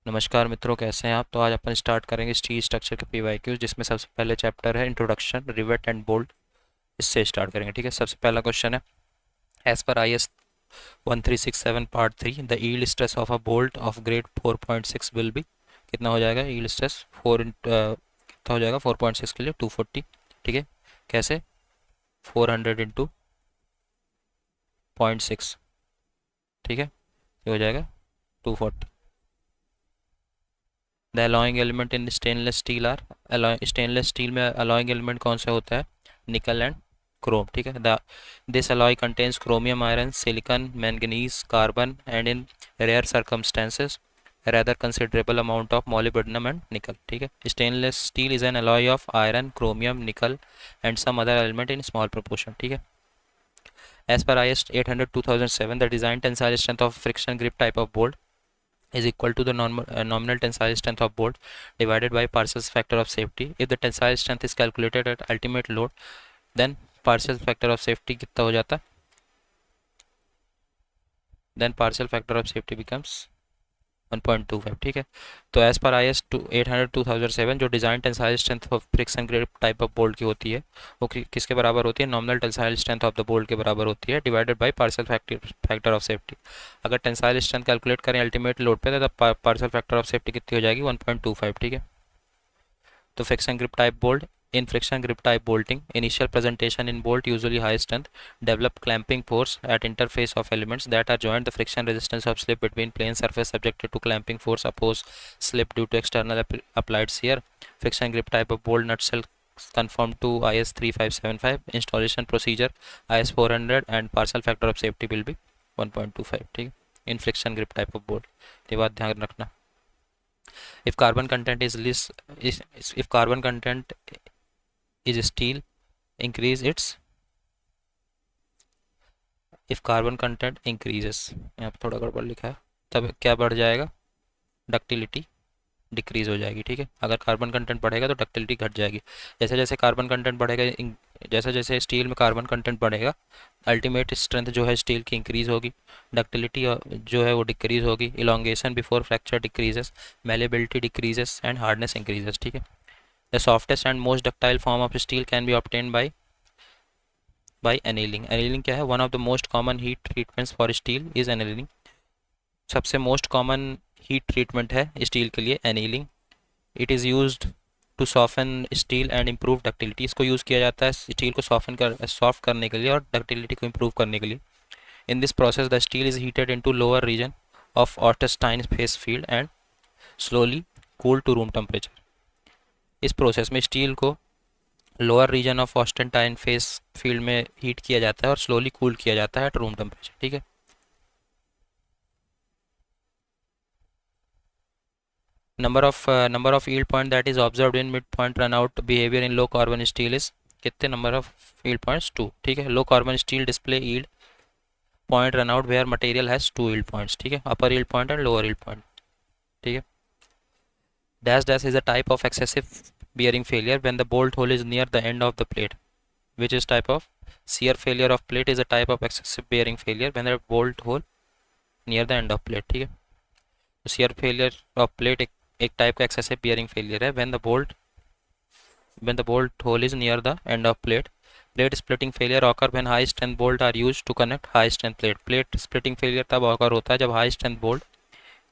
नमस्कार मित्रों, कैसे हैं आप। तो आज अपन स्टार्ट करेंगे स्टील स्ट्रक्चर के पीवाईक्यूज, जिसमें सबसे पहले चैप्टर है इंट्रोडक्शन, रिवेट एंड बोल्ट। इससे स्टार्ट करेंगे, ठीक है। सबसे पहला क्वेश्चन है, as per IS 1367 part 3 the yield stress of a bolt of grade 4.6 will be. कितना हो जाएगा यील्ड स्ट्रेस? कितना हो जाएगा 4.6 के लिए? 240, ठीक है। कैसे? 400 इंटू 0.6, ठीक है। ये हो जाएगा 240। The alloying element in stainless steel are, stainless steel में अलॉइंग एलिमेंट कौन सा होता है? निकल एंड क्रोम, ठीक है। The this alloy contains chromium, iron, silicon, manganese, carbon and in rare circumstances rather considerable amount of molybdenum and nickel, ठीक है। stainless steel is an alloy of iron, chromium, nickel and some other element in small proportion, ठीक है। as per IS 800 2007 the design tensile strength of friction grip type of bolt is equal to the nominal tensile strength of bolt divided by partial factor of safety. If the tensile strength is calculated at ultimate load, then partial factor of safety कितना हो जाता? Then partial factor of safety becomes 1.25, ठीक है। तो as per IS 800 2007 जो design tensile strength of friction grip type of bolt की होती है, वो किसके बराबर होती है? Nominal tensile strength of the bolt के बराबर होती है, divided by partial factor of safety. अगर टेंसाइल स्ट्रेंथ कैलकुलेट करें अल्टीमेट लोड पे, तो पार्शियल फैक्टर ऑफ सेफ्टी कितनी हो जाएगी? 1.25, ठीक है। तो friction grip type bolt, in friction grip type bolting, initial presentation in bolt usually high strength, develop clamping force at interface of elements that are joined. The friction resistance of slip between plane surface subjected to clamping force oppose slip due to external applied shear. Friction grip type of bolt nutshell conform to IS 3575. Installation procedure IS 400 and partial factor of safety will be 1.25, ठीक है। इन friction grip type of bolt, ये बात ध्यान रखना। if carbon content is less is if carbon content is steel, increase its, if carbon content increases, यहाँ पे थोड़ा गड़बड़ लिखा है, तब क्या बढ़ जाएगा? डक्टिलिटी डिक्रीज हो जाएगी, ठीक है। अगर कार्बन कंटेंट बढ़ेगा तो डक्टिलिटी घट जाएगी। जैसे जैसे कार्बन कंटेंट बढ़ेगा, जैसे जैसे स्टील में कार्बन कंटेंट बढ़ेगा, अल्टीमेट स्ट्रेंथ जो है स्टील की इंक्रीज होगी, डक्टिलिटी जो है वो डिक्रीज होगी, elongation before fracture decreases, malleability decreases and hardness increases, ठीक है। The softest and most ductile form of steel can be obtained by annealing. Annealing क्या है? One of the most common heat treatments for steel is annealing. सबसे most common heat treatment है steel के लिए annealing. It is used to soften steel and improve ductility. इसको use किया जाता है स्टील को सॉफ्ट करने के लिए और डक्टिलिटी को इम्प्रूव करने के लिए। In this process the steel is heated into lower region of ऑर्टेस्टाइन phase field and slowly cool to room temperature. इस प्रोसेस में स्टील को lower region of austenite phase field में हीट किया जाता है और स्लोली कूल किया जाता है एट रूम टेम्परेचर, ठीक है। number of yield point that is observed in midpoint runout behavior in low carbon steel is, कितने नंबर ऑफ yield points? 2, ठीक है। लो carbon steel display yield point runout where material has 2 yield points, ठीक है। अपर yield point and lower yield point, ठीक है। dash dash is a type of excessive bearing failure when the bolt hole is near the end of the plate, which is type of shear failure of plate is a type of excessive bearing failure when the bolt hole near the end of plate, ठीक है। shear failure of plate एक type का excessive bearing failure है when the bolt hole is near the end of plate. Plate splitting failure occur when high strength bolt are used to connect high strength plate. Plate splitting failure तब occur होता है जब high strength bolt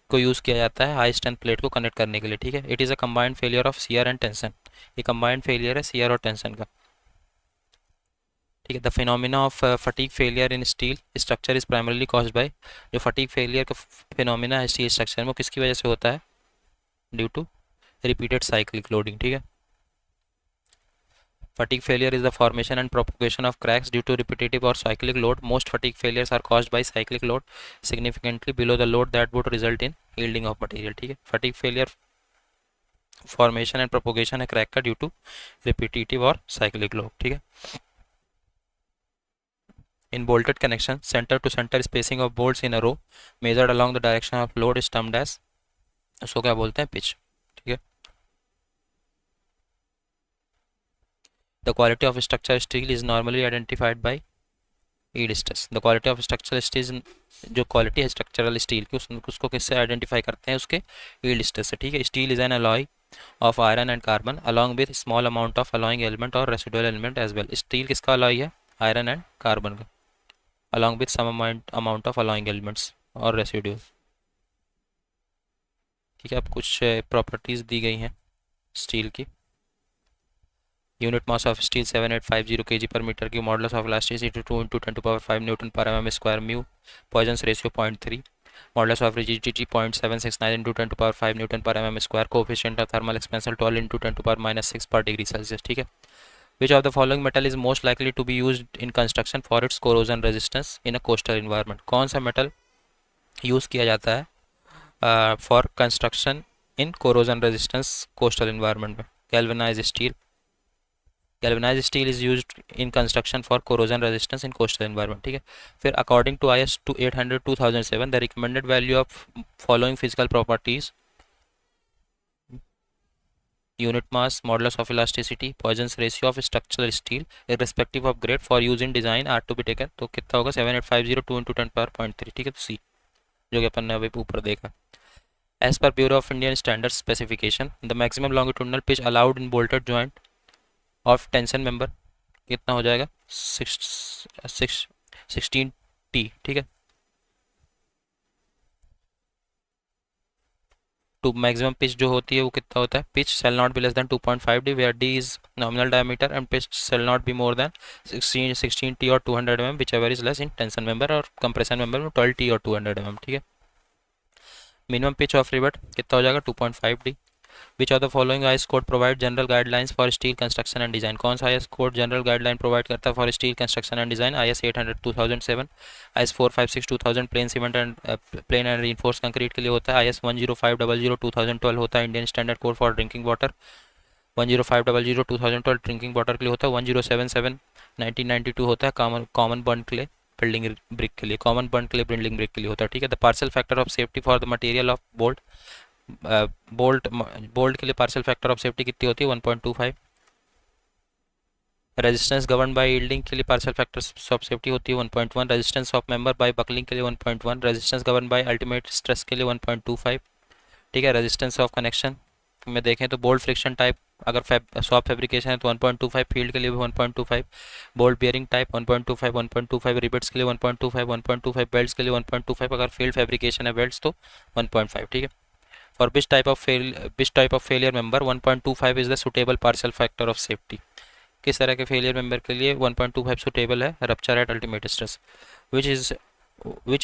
को use किया जाता है high strength plate को connect करने के लिए, ठीक है। It is a combined failure of shear and tension. ये कंबाइंड फेलियर है शियर और टेंशन का, ठीक है। The phenomena of fatigue failure in steel structure is primarily caused by, जो फटीग फेलियर का फिनोमिना है स्टील स्ट्रक्चर में, वो किसकी वजह से होता है? Due to repeated cyclic loading, ठीक है। Fatigue failure is the formation and propagation of cracks due to repetitive or cyclic load. Most fatigue failures are caused by cyclic load significantly below the load that would result in yielding of material, ठीक है। fatigue failure formation and propagation है crack का due to repetitive और cyclic load, ठीक है। In bolted connection centre to centre spacing of bolts in a row measured along the direction of load is termed as, उसको क्या बोलते हैं? Pitch, ठीक है। The quality of structure steel is normally identified by yield stress, the quality of structural steel, जो quality है structural steel की उसको किससे आइडेंटिफाई करते हैं, उसके ईल्ड स्ट्रेस से, ठीक है। Steel is an alloy of iron and carbon along with small amount of alloying element और residual element as well. Steel किसका अलॉय है, आयरन एंड कार्बन का, along with some amount of alloying elements और residue, ठीक है। अब कुछ properties दी गई हैं स्टील की। Unit mass of steel 7850 kg per meter cube, modulus of elasticity 2 × 10⁵ newton per mm square mu, Poisson's ratio 0.3, modulus of rigidity 0.769 × 10⁵ newton per mm square, coefficient of thermal expansion 12 × 10⁻6 per degree Celsius, ठीक है। Which of the following metal is most likely to be use in construction for its corrosion resistance in a coastal environment. कौन सा metal use किया जाता है for construction in corrosion resistance coastal environment में? Galvanize steel. Galvanized steel is used in construction for corrosion resistance in coastal environment, ठीक है। फिर according to IS 800 2007 the recommended value of following physical properties: unit mass, modulus of elasticity, Poisson's ratio of structural steel irrespective of grade for use in design are to be taken। तो कितना होगा 7850 2 × 10⁻3, ठीक है। तो सी, जो कि अपन ने अभी ऊपर देखा। As per Bureau of Indian Standards specification, the maximum longitudinal pitch allowed in bolted joint of tension member कितना हो जाएगा 16T, ठीक है। टू मैक्सिमम पिच जो होती है वो कितना होता है, pitch shall not be less than 2.5D where D is nominal diameter and pitch shall not be more than 16T और 200 mm whichever is less in tension member, और compression member में 12T और 200 mm, ठीक है। Minimum pitch of rivet कितना हो जाएगा 2.5D। Which of the following IS code provide general guidelines for steel construction and design? कौन सा IS code general guideline provide करता है for steel construction and design? IS 800 2007, IS 456 2000 plain cement and plain and reinforced concrete के लिए होता है, IS 10500 2012 होता है Indian Standard Code for Drinking Water, 10500 2012 drinking water के लिए होता है, 1077 1992 होता है कॉमन बर्न के लिए बिल्डिंग ब्रिक के लिए, कॉमन बर्न के लिए बिल्डिंग ब्रिक के लिए होता है, ठीक है। The parcel factor of safety for the material of bolt, bolt के लिए पार्शियल फैक्टर ऑफ सेफ्टी कितनी होती है 1.25। रेजिस्टेंस गवर्न बाय यील्डिंग के लिए पार्शियल फैक्टर ऑफ सेफ्टी होती है 1.1। Resistance of member by buckling के लिए 1.1। Resistance govern by ultimate stress के लिए 1.25, ठीक है। रेजिस्टेंस ऑफ कनेक्शन में देखें तो बोल्ट फ्रिक्शन टाइप अगर सॉफ्ट फैब्रिकेशन है तो 1.25, फील्ड के लिए भी 1.25, बोल्ट बियरिंग टाइप 1.25 रिबेट्स के लिए 1.25 बेल्ट्स के लिए 1.25, अगर फील्ड फैब्रिकेशन है बेल्ट्स तो 1.5, ठीक है। For which type of failure member 1.25 is the suitable partial factor of safety? किस तरह के फेलियर मेंबर के लिए 1.25 सुटेबल है, rupture at ultimate stress. which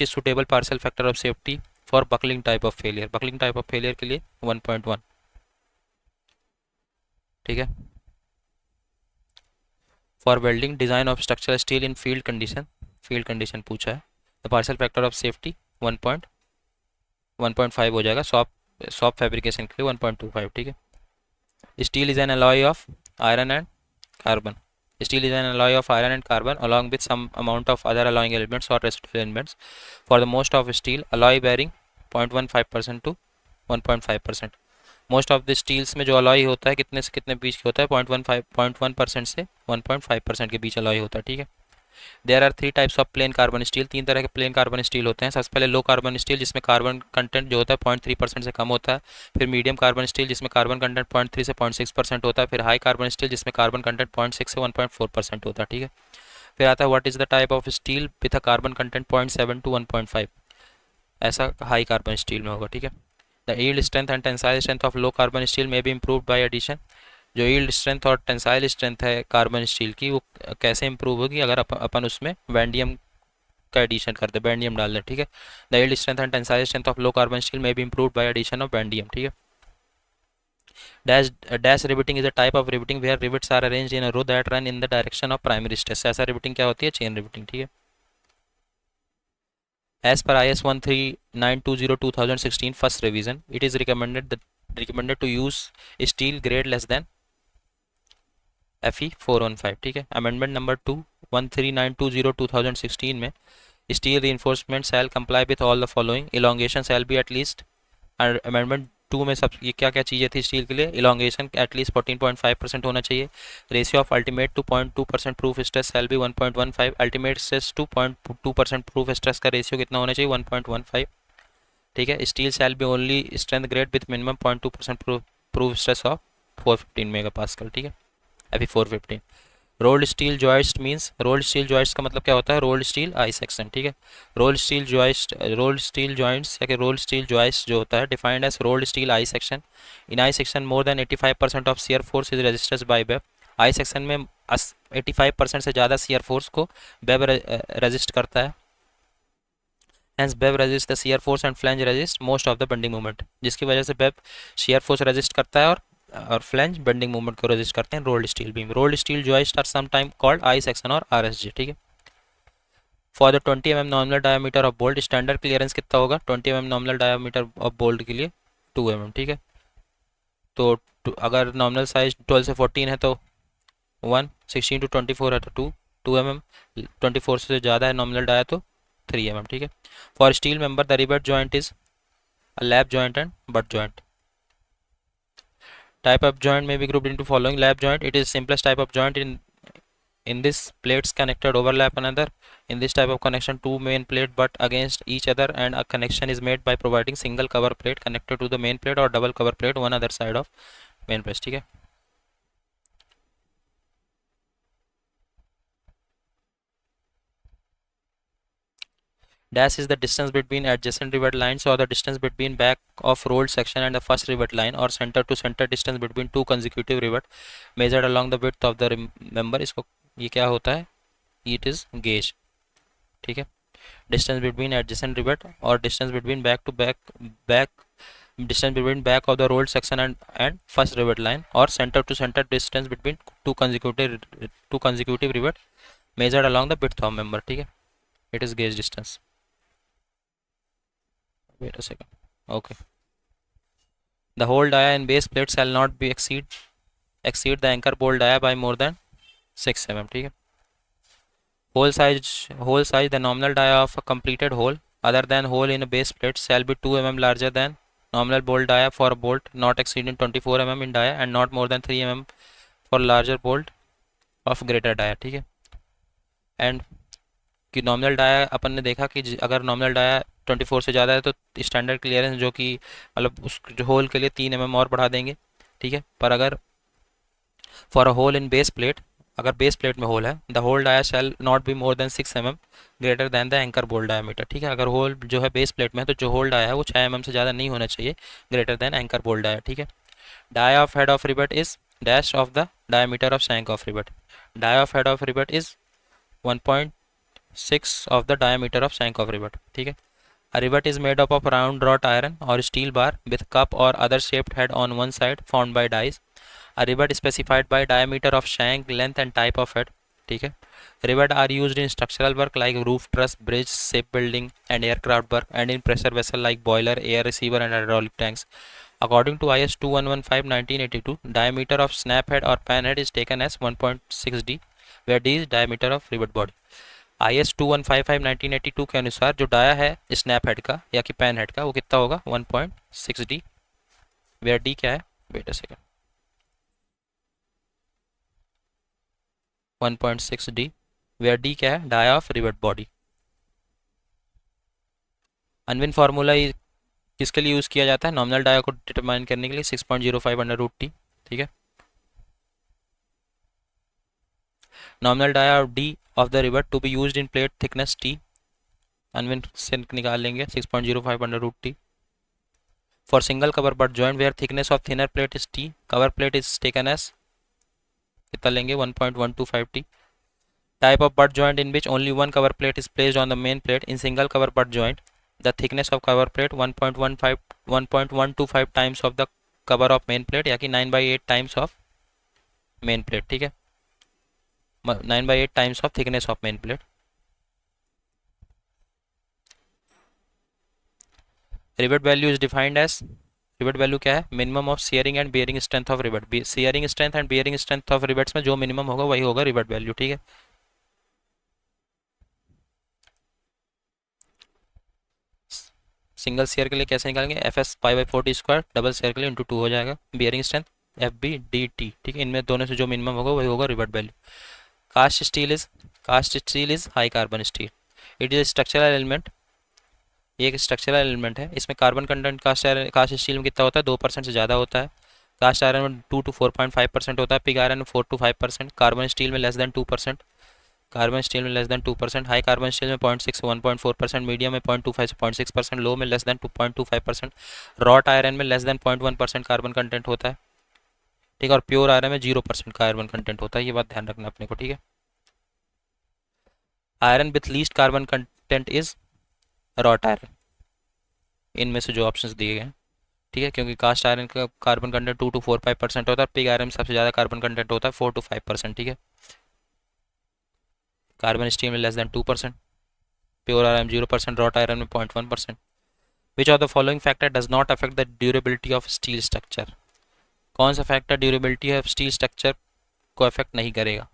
is suitable partial factor of safety for buckling type of failure? buckling type of failure के लिए 1.1, ठीक है। For welding design of structural steel in field condition पूछा है, the partial factor of safety 1.5 हो जाएगा, soft fabrication के लिए 1.25, ठीक है। Steel is an alloy of iron and carbon, steel is an alloy of iron and carbon along with some amount of other alloying elements और residual elements for the most of steel alloy bearing 0.15% to 1.5%। Most of the steels में जो alloy होता है कितने से कितने बीच होता है 0.1% से 1.5% के बीच अलॉय होता है, ठीक है। There are 3 types of plain carbon steel, 3 तरह के प्लेन कार्बन स्टील होते हैं। सबसे पहले लो कार्बन स्टील जिसमें कार्बन कंटेंट जो होता है 0.3% से कम होता है, फिर मीडियम कार्बन स्टील जिसमें कार्बन कंटेंट 0.3 से 0.6% होता है, फिर हाई कार्बन स्टील जिसमें कार्बन कंटेंट 0.6 से 1.4% होता है, ठीक है। फिर आता है what is the type of steel with a carbon content 0.7 to 1.5, ऐसा हाई कार्बन स्टील में होगा, ठीक है। The yield strength and tensile strength of low carbon steel में बी इम्प्रूव्ड बाय एडिशन, जो यील्ड स्ट्रेंथ और टेंसाइल स्ट्रेंथ है carbon steel की वो कैसे इंप्रूव होगी अगर अपन उसमें वैंडियम का एडिशन करते, वैंडियम डाल दें, ठीक है। The yield strength and tensile strength of low carbon steel में be improved by addition of vanadium, ठीक है। Dash riveting is a type of riveting where rivets are arranged in a row that run in the direction of primary stress, ऐसा riveting क्या होती है chain riveting, ठीक है। As per IS 13920 2016 first revision, it is recommended to use steel grade less than FE 415, ठीक है। Amendment number 2 13920 2016 में steel reinforcement shall comply with all the following, elongation shall be at least, and amendment two में सब ये क्या क्या चीज़ें थी स्टील के लिए? इलांगेशन एटलीस्ट 14.5% होना चाहिए, ratio of ultimate to 0.2% proof stress shall be 1.15, ultimate stress to 0.2% proof stress का रेशियो कितना होना चाहिए? 1.15। ठीक है, steel shall be only strength grade with minimum 0.2% proof stress of 415 mega pascal. ठीक है, अभी 415। Rolled steel joist means, rolled steel joist का मतलब क्या होता है? Rolled steel I section. ठीक है, rolled steel joist, rolled steel joints या कि रोल्ड स्टील जॉइस्ट जो होता है defined as rolled steel I section. In I section more than 85% of shear force is registered by web. I section में 85% से ज़्यादा शियर फोर्स को web resist करता है। Hence web resist the shear force and flange resist most of the bending moment, जिसकी वजह से web shear force resist करता है और फ्लैंज बेंडिंग मूवमेंट को रेजिस्ट करते हैं। Rolled steel beam, rolled steel joist are sometime called I section और आरएसजी। ठीक है, for the 20 mm nominal diameter of bolt standard clearance कितना होगा 20 mm nominal diameter of bolt के लिए? 2 mm। ठीक है, तो अगर नॉमिनल साइज 12 से 14 है तो 1, 16 to 24 है तो 2 mm, 24 से ज़्यादा है नॉमिनल डाया तो 3 mm। ठीक है, for steel member the rivet joint is a lap joint and butt joint. Type of joint may be grouped into following: lap joint, it is simplest type of joint. In this, plates connected overlap another. In this type of connection, two main plate butt against each other and a connection is made by providing single cover plate connected to the main plate or double cover plate one other side of main plate। ठीक है, dash is the distance between adjacent rivet lines or the distance between back of rolled section and the first rivet line or center to center distance between two consecutive rivet measured along the width of the member। इसको ये क्या होता है? It is gauge। ठीक है, distance between adjacent rivet or distance between back distance between back of the rolled section and first rivet line or center to center distance between two consecutive rivet measured along the width of member। ठीक है, it is gauge distance। Wait a second, okay। The whole dia in base plate shall not be exceed the anchor bolt dia by more than 6 mm। ठीक है, hole size the nominal dia of a completed hole other than hole in a base plate shall be 2 mm larger than nominal bolt dia for a bolt not exceeding 24 mm in dia and not more than 3 mm for larger bolt of greater dia। ठीक है, and कि nominal dia अपन ने देखा कि अगर nominal dia 24 से ज़्यादा है तो स्टैंडर्ड क्लियरेंस जो कि मतलब उस जो होल के लिए 3 mm और बढ़ा देंगे। ठीक है, पर अगर for a hole in base plate, अगर बेस प्लेट में होल है, the hole dia shall not be more than 6 mm greater than the anchor bolt diameter. ठीक है, अगर होल जो है बेस प्लेट में है तो जो होल डाया है वो 6 mm से ज़्यादा नहीं होना चाहिए, greater than anchor bolt dia. ठीक है, dia of head of rivet is dash of the diameter of shank of rivet. Dia of head of rivet is 1.6 of the diameter of shank of rivet। ठीक है, a rivet is made up of round wrought iron or steel bar with cup or other shaped head on one side formed by dies। a rivet specified by diameter of shank, length and type of head। ठीक है, rivet are used in structural work like roof truss, bridge, ship building and aircraft work and in pressure vessel like boiler, air receiver and hydraulic tanks। According to IS 2115/1982, diameter of snap head or pan head is taken as 1.6 d, where d is diameter of rivet body। IS 2155/1982 के अनुसार जो dia है snap head का या कि pan head का वो कितना होगा 1.6 डी, वेयर डी क्या है? Wait a second, 1.6 D, where D क्या है? Dia of rivet body. Unwin formula किसके लिए यूज़ किया जाता है? नॉमिनल डाया को डिटरमाइन करने के लिए 6.05 अंडर रूट टी। ठीक है, nominal dia of D of the rivet to be used in plate thickness T, Unwin से निकाल लेंगे 6.05 under root T. For single cover butt joint where thickness of thinner plate is T, cover plate is taken as कितना लेंगे 1.125 टी। Type of butt joint in which only one cover plate is placed on the main plate. In single cover butt joint the thickness of cover plate 1.125 times of the cover of main plate, या कि 9/8 times of main plate. ठीक है, 9/8 times of thickness of main plate. Rivet value is defined as, rivet value क्या है? Minimum of shearing and bearing strength of rivet. Shearing strength and bearing strength of rivets में जो minimum होगा वही होगा rivet value. ठीक है, single share के लिए कैसे निकालेंगे, F S pi by 4 T square, double shear के लिए इंटू 2 हो जाएगा। Bearing strength F B D T, ठीक है, इनमें दोनों से जो मिनिमम होगा वही होगा rivet value. Cast steel is high carbon steel. It is structural element, ये एक स्ट्रक्चरल एलिमेंट है। इसमें कार्बन कंटेंट कास्ट स्टील में कितना होता है, 2% से ज़्यादा होता है। कास्ट आयरन में 2 to 4.5% होता है, पिग आयरन में 4 to 5%, कार्बन स्टील में लेस देन 2%, कार्बन स्टील में less than 2%, high carbon steel में 0.6 से 1.4%, मीडियम में 0.25 से 0.6%, लो में लेस देन 2.25%, रॉट आयरन में लेस देन 0.1% कार्बन कंटेंट होता है, ठीक है, और प्योर आयरन में 0% कार्बन कंटेंट होता है। ये बात ध्यान रखना अपने को, ठीक है। Iron with least carbon content is wrought iron, इनमें से जो ऑप्शंस दिए गए हैं, ठीक है, क्योंकि कास्ट आयरन का कार्बन कंटेंट 2 to 4.5% होता है, पिग आयरन में सबसे ज़्यादा कार्बन कंटेंट होता है 4 to 5%, ठीक है। कार्बन स्टील में less than 2%, pure iron 0%, wrought iron में 0.1%। Which of the following factor does not affect the durability of steel structure, कौन सा factor durability of steel structure को अफेक्ट नहीं करेगा।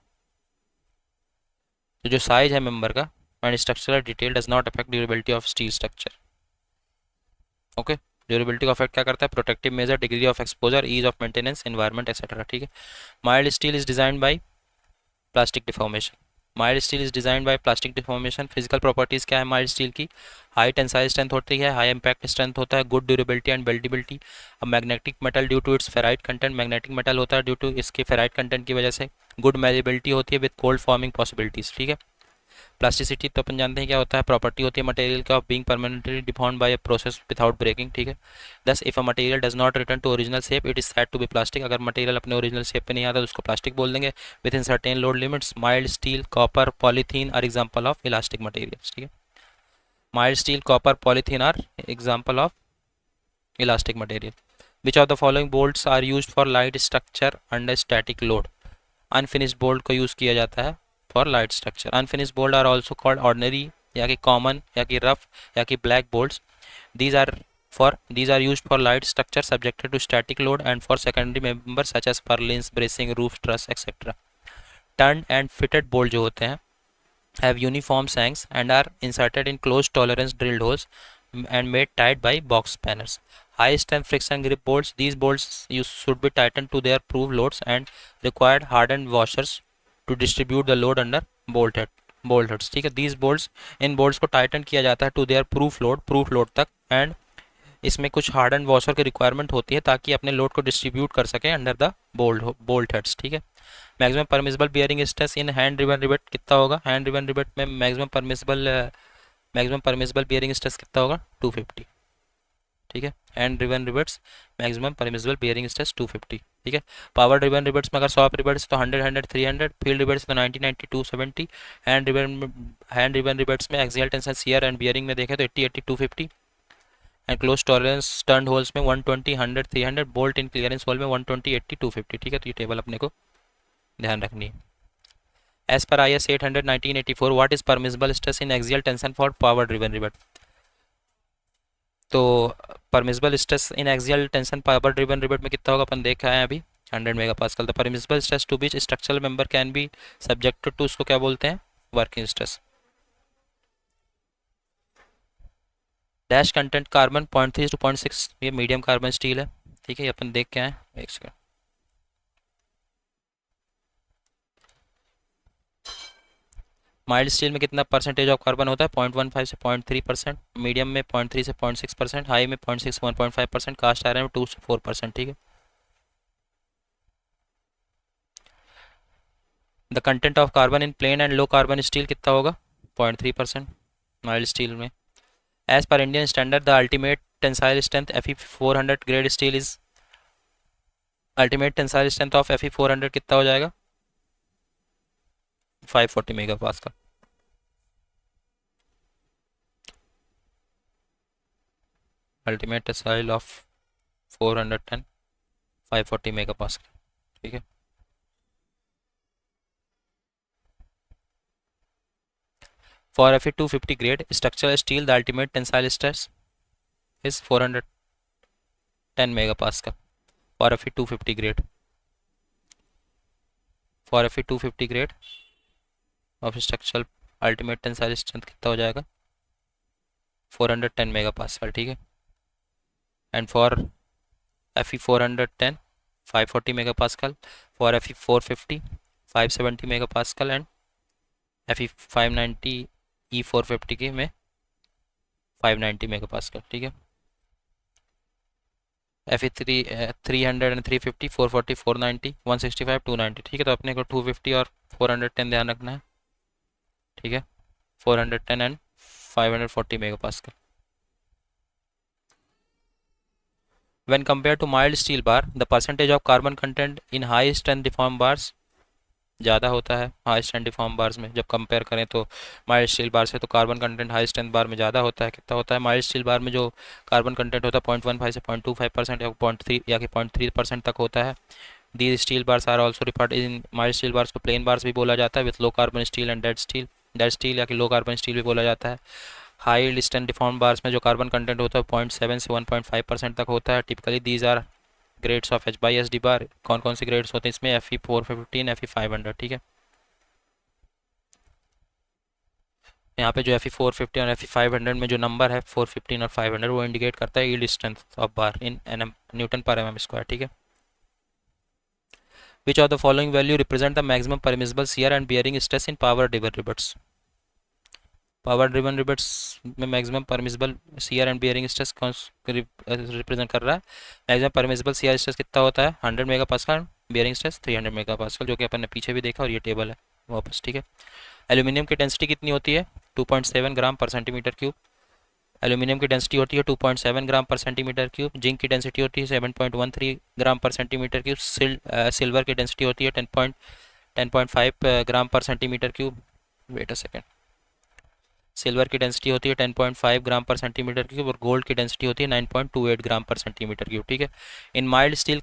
तो जो साइज है मेंबर का and structural detail does not affect durability of steel structure. Okay, durability को अफेक्ट क्या करता है, protective measure, degree of exposure, ease of maintenance, environment etcetera, ठीक है। Mild steel is designed bye plastic deformation, mild steel is designed bye plastic deformation. Physical properties क्या है mild steel की, high tensile strength होती है, high impact strength होता है, good durability and weldability. अब magnetic metal due to its ferrite content, magnetic metal होता है ड्यू टू इसके फेराइट कंटेंट की वजह से। गुड मैलिएबिलिटी होती है विद कोल्ड फॉर्मिंग पॉसिबिलिटीज, ठीक है। प्लास्टिसिटी तो अपन जानते हैं क्या होता है, प्रॉपर्टी होती है मटेरियल का of being permanently deformed by a process without breaking, ठीक है। Thus if a material does not return to original shape it is said to be plastic, अगर मटेरियल अपने ओरिजिनल शेप पे नहीं आता तो उसको प्लास्टिक बोल देंगे। Within certain load limits mild steel, copper, polythene are example of elastic materials, ठीक है। Mild steel, copper, polythene are example of elastic material. Which of the following bolts are used for light structure under static load, unfinished bolt को use किया जाता है for light structure. Unfinished bolt are also called ordinary या कि common या कि rough या कि black bolts. These are used for light structure subjected to static load and for secondary members such as purlins, bracing, roof truss, etc. Turned and fitted bolt जो होते हैं have uniform shanks and are inserted in closed tolerance drilled holes and made tight by box spanners. High strength friction grip bolts, these bolts should be tightened to their proof loads and required hardened washers to distribute the load under bolt heads, ठीक है। these bolts, in bolts को Titan किया जाता है to their proof load तक, and इसमें कुछ harden washer की रिक्वायरमेंट होती है ताकि अपने लोड को डिस्ट्रीब्यूट कर सकें अंडर द बोल्ट हेड्स, ठीक है। Maximum permissible bearing stress in hand driven rivet कितना होगा, हैंड ड्रिवन रिवेट में मैक्सिमम परमिसिबल बियरिंग स्ट्रेस कितना होगा, 250, ठीक है। Hand driven rivets maximum permissible bearing stress 250, ठीक है। पावर ड्रिवन रिवेट्स में अगर 100 रिवेट्स तो 100 300, फील्ड रिवेट्स तो 90 90 270। हैंड ड्रिवन रिवेट्स में axial tension shear and bearing में देखें तो 80 80 250, and close tolerance turn holes में 120 100 300, बोल्ट इन क्लियरेंस होल में 120 80 250, ठीक है। तो ये टेबल अपने को ध्यान रखनी है। As per IS 800 1984 what is permissible stress in axial tension for power driven rivet, तो permissible stress in axial tension power driven rivet में कितना होगा अपन देख आए हैं अभी, 100 megapascal. The permissible stress to which structural member can be subjected to, उसको क्या बोलते हैं, working stress. Dash content carbon 0.3 to 0.6, ये मीडियम कार्बन स्टील है, ठीक है। ये अपन देख के आए, एक सेकंड। माइल्ड स्टील में कितना परसेंटेज ऑफ कार्बन होता है, 0.15 से 0.3%, मीडियम में 0.3 से 0.6%, हाई में 0.6 से 1.5%, कास्ट आयरन में 2 से 4%, ठीक है। The content of carbon in plain and low carbon steel कितना होगा, 0.3% माइल्ड स्टील में। As per Indian standard the ultimate tensile strength Fe400 grade steel is, ultimate tensile strength of Fe400 कितना हो जाएगा, 540 megapascal. Ultimate tensile of 410 540 megapascal, ठीक है। For Fe250 grade structural steel, the ultimate tensile stress is 410 megapascal. For Fe250 grade, for Fe250 grade of structural ultimate tensile strength कितना हो जाएगा, 410 megapascal, ठीक है। and for Fe 410 540 megapascal, for Fe 450 570 megapascal and Fe 590 E 450 के में 590 megapascal, ठीक है। Fe 300 and 350 440 490 165 290, ठीक है। तो अपने को 250 और 410 ध्यान रखना है, ठीक है। 410 and 540 megapascal. When compared to mild steel bar, the percentage of carbon content in high strength deformed bars ज़्यादा होता है हाई स्ट्रेंथ डिफॉर्म बार्स में। जब कंपेयर करें तो माइल्ड स्टील बार से, तो कार्बन कंटेंट हाई स्ट्रेंथ बार में ज़्यादा होता है। कितना होता है? माइल्ड स्टील बार में जो कार्बन कंटेंट होता है 0.15 से 0.25% या 0.3 या कि 0.3% तक होता है। These steel bars are also referred in mild steel bars को प्लेन बार्स भी बोला जाता है, with low carbon steel and dead steel या कि लो कार्बन स्टील भी बोला जाता है। हाई स्ट्रेंथ डिफॉर्म बार्स में जो कार्बन कंटेंट होता है 0.7 से 1.5% तक होता है। Typically these are grades of HSD bar. कौन कौन से ग्रेड्स होते हैं इसमें? Fe 415 Fe 500, ठीक है। यहाँ पे जो Fe 450 और Fe 500 में जो नंबर है 415 और 500 वो इंडिकेट करता है yield strength of bar in NM newton per mm square, ठीक है। Which of the following value represent the maximum permissible shear and bearing stress in power driven rivets? Power driven rivets में maximum permissible shear and bearing stress कौन represent कर रहा है? Maximum permissible shear stress कितना होता है? 100 mega pascal, bearing stress 300 mega pascal, जो कि अपन ने पीछे भी देखा और ये टेबल है वापस, ठीक है। एल्यूमिनियम की डेंसिटी कितनी होती है? 2.7 gram per centimetre cube. Aluminium की डेंसिटी होती है 2.7 gram per centimetre cube. Zinc की डेंसिटी होती है 7.13 gram per centimetre cube. Silver की डेंसिटी होती है 10.5 gram per centimetre cube. Wait a second. Silver की डेंसिटी होती है 10.5 ग्राम पर सेंटीमीटर क्यूब और गोल्ड की डेंसिटी होती है 9.28 ग्राम पर सेंटीमीटर क्यूब, ठीक है। In mild steel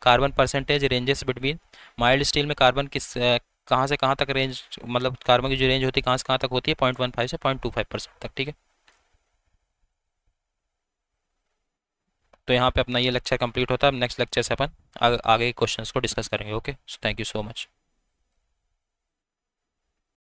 carbon percentage ranges between. Mild steel में कार्बन किस कहाँ से कहाँ तक रेंज, मतलब कार्बन की जो रेंज होती है कहाँ से कहाँ तक होती है? 0.15 से 0.25% तक, ठीक है। तो यहाँ पे अपना ये लेक्चर कंप्लीट होता है। अब नेक्स्ट लेक्चर से अपन आगे के क्वेश्चंस को डिस्कस करेंगे। Okay, so thank you so much.